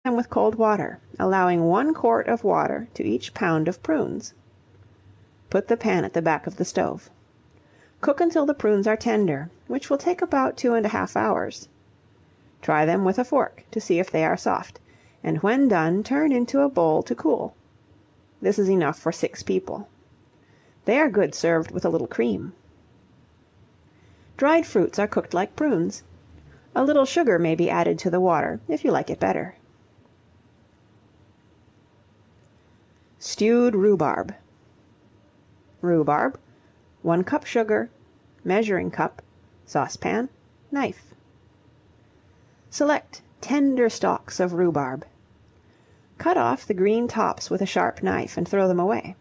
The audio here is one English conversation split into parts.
them with cold water, allowing 1 quart of water to each pound of prunes. Put the pan at the back of the stove. Cook until the prunes are tender, which will take about 2½ hours. Try them with a fork to see if they are soft, and when done turn into a bowl to cool. This is enough for 6 people. They are good served with a little cream. Dried fruits are cooked like prunes. A little sugar may be added to the water, if you like it better. Stewed rhubarb. Rhubarb, 1 cup sugar, measuring cup, saucepan, knife. Select tender stalks of rhubarb. Cut off the green tops with a sharp knife and throw them away.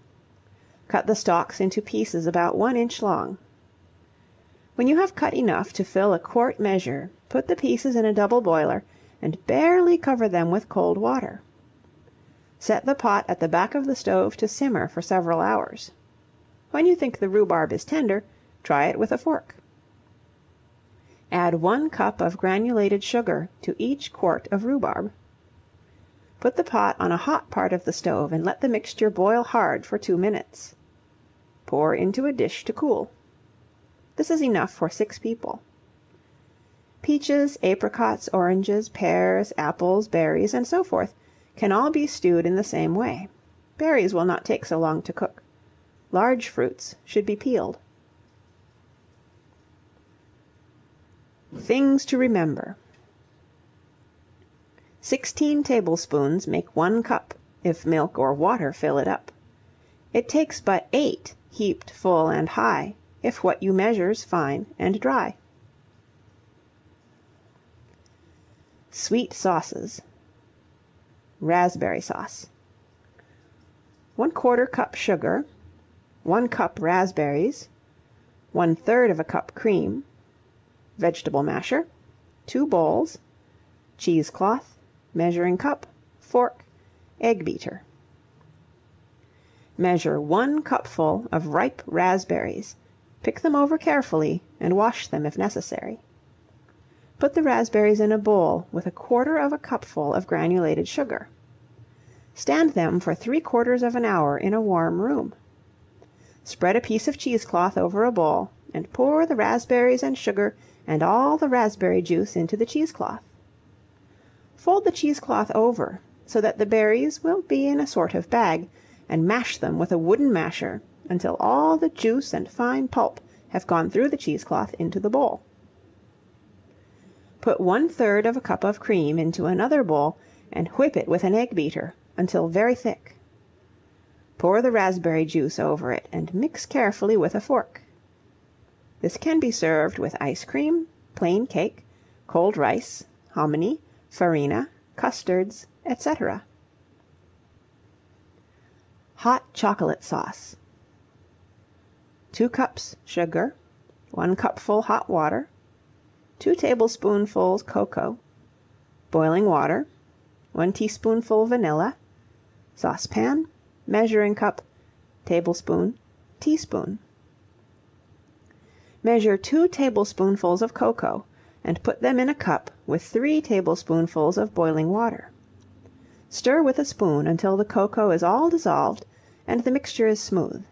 Cut the stalks into pieces about 1 inch long. When you have cut enough to fill a quart measure, put the pieces in a double boiler and barely cover them with cold water. Set the pot at the back of the stove to simmer for several hours. When you think the rhubarb is tender, try it with a fork. Add 1 cup of granulated sugar to each quart of rhubarb. Put the pot on a hot part of the stove and let the mixture boil hard for 2 minutes. Pour into a dish to cool. This is enough for 6 people. Peaches, apricots, oranges, pears, apples, berries, and so forth can all be stewed in the same way. Berries will not take so long to cook. Large fruits should be peeled. Things to remember. 16 tablespoons make 1 cup, if milk or water fill it up. It takes but 8 heaped full and high, if what you measure's fine and dry. Sweet sauces. Raspberry sauce. 1/4 cup sugar, 1 cup raspberries, 1/3 of a cup cream, vegetable masher, 2 bowls, cheesecloth, measuring cup, fork, egg beater. Measure 1 cupful of ripe raspberries. Pick them over carefully and wash them if necessary. Put the raspberries in a bowl with 1/4 of a cupful of granulated sugar. Stand them for 3/4 of an hour in a warm room. Spread a piece of cheesecloth over a bowl and pour the raspberries and sugar and all the raspberry juice into the cheesecloth. Fold the cheesecloth over so that the berries will be in a sort of bag, and mash them with a wooden masher until all the juice and fine pulp have gone through the cheesecloth into the bowl. Put 1/3 of a cup of cream into another bowl and whip it with an egg beater until very thick. Pour the raspberry juice over it and mix carefully with a fork. This can be served with ice cream, plain cake, cold rice, hominy, farina, custards, etc. Hot chocolate sauce. 2 cups sugar, 1 cupful hot water, 2 tablespoonfuls cocoa, boiling water, 1 teaspoonful vanilla, saucepan, measuring cup, tablespoon, teaspoon. Measure 2 tablespoonfuls of cocoa and put them in a cup with 3 tablespoonfuls of boiling water. Stir with a spoon until the cocoa is all dissolved and the mixture is smooth.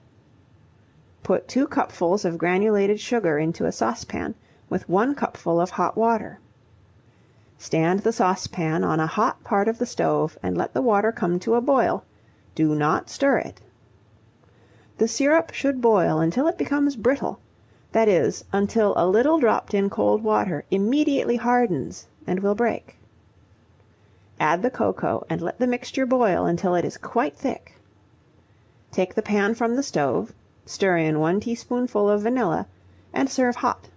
Put 2 cupfuls of granulated sugar into a saucepan with 1 cupful of hot water. Stand the saucepan on a hot part of the stove and let the water come to a boil. Do not stir it. The syrup should boil until it becomes brittle, that is, until a little dropped in cold water immediately hardens and will break. Add the cocoa and let the mixture boil until it is quite thick. Take the pan from the stove, stir in 1 teaspoonful of vanilla, and serve hot.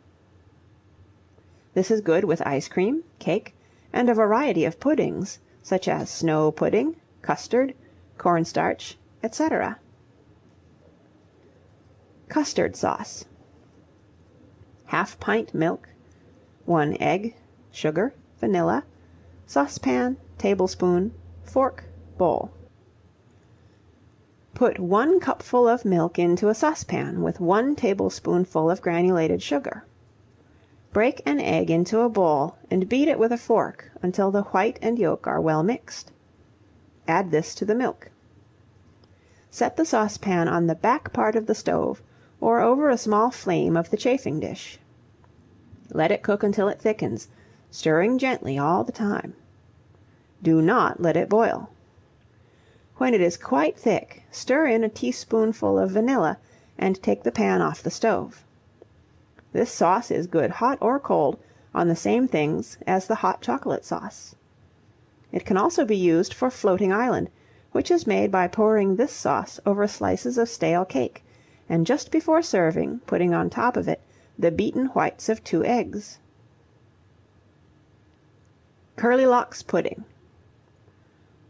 This is good with ice cream, cake, and a variety of puddings, such as snow pudding, custard, cornstarch, etc. Custard sauce. 1/2 pint milk, 1 egg, sugar, vanilla, saucepan, tablespoon, fork, bowl. Put 1 cupful of milk into a saucepan with 1 tablespoonful of granulated sugar. Break an egg into a bowl and beat it with a fork until the white and yolk are well mixed. Add this to the milk. Set the saucepan on the back part of the stove or over a small flame of the chafing dish. Let it cook until it thickens, stirring gently all the time. Do not let it boil. When it is quite thick, stir in a teaspoonful of vanilla and take the pan off the stove. This sauce is good hot or cold on the same things as the hot chocolate sauce. It can also be used for floating island, which is made by pouring this sauce over slices of stale cake, and just before serving putting on top of it the beaten whites of 2 eggs. Curlylocks Pudding.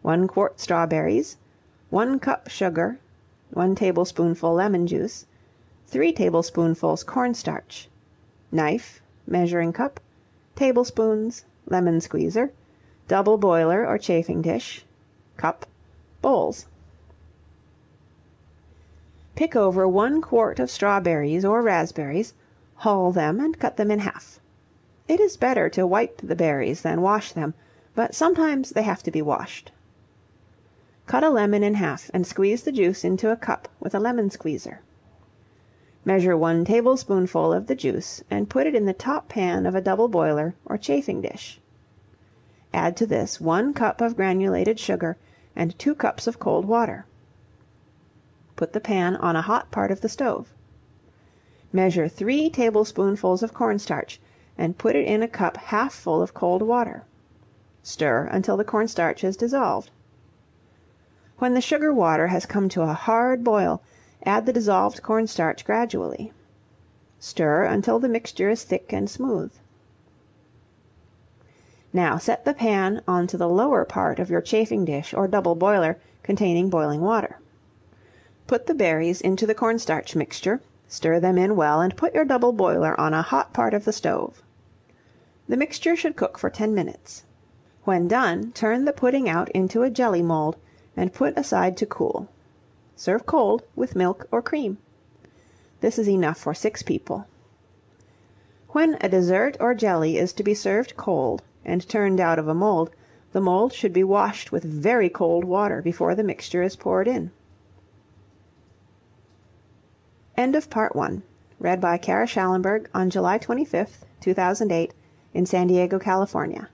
1 quart strawberries, 1 cup sugar, 1 tablespoonful lemon juice, 3 tablespoonfuls cornstarch, knife, measuring cup, tablespoons, lemon squeezer, double boiler or chafing dish, cup, bowls. Pick over 1 quart of strawberries or raspberries, hull them and cut them in half. It is better to wipe the berries than wash them, but sometimes they have to be washed. Cut a lemon in half and squeeze the juice into a cup with a lemon squeezer. Measure 1 tablespoonful of the juice and put it in the top pan of a double boiler or chafing dish. Add to this 1 cup of granulated sugar and 2 cups of cold water. Put the pan on a hot part of the stove. Measure 3 tablespoonfuls of cornstarch and put it in a cup half full of cold water. Stir until the cornstarch is dissolved. When the sugar water has come to a hard boil, add the dissolved cornstarch gradually. Stir until the mixture is thick and smooth. Now set the pan onto the lower part of your chafing dish or double boiler containing boiling water. Put the berries into the cornstarch mixture, stir them in well, and put your double boiler on a hot part of the stove. The mixture should cook for 10 minutes. When done, turn the pudding out into a jelly mold and put aside to cool. Serve cold with milk or cream. This is enough for 6 people. When a dessert or jelly is to be served cold and turned out of a mold, the mold should be washed with very cold water before the mixture is poured in. End of Part 1. Read by Kara Schallenberg on July 25th, 2008, in San Diego, California.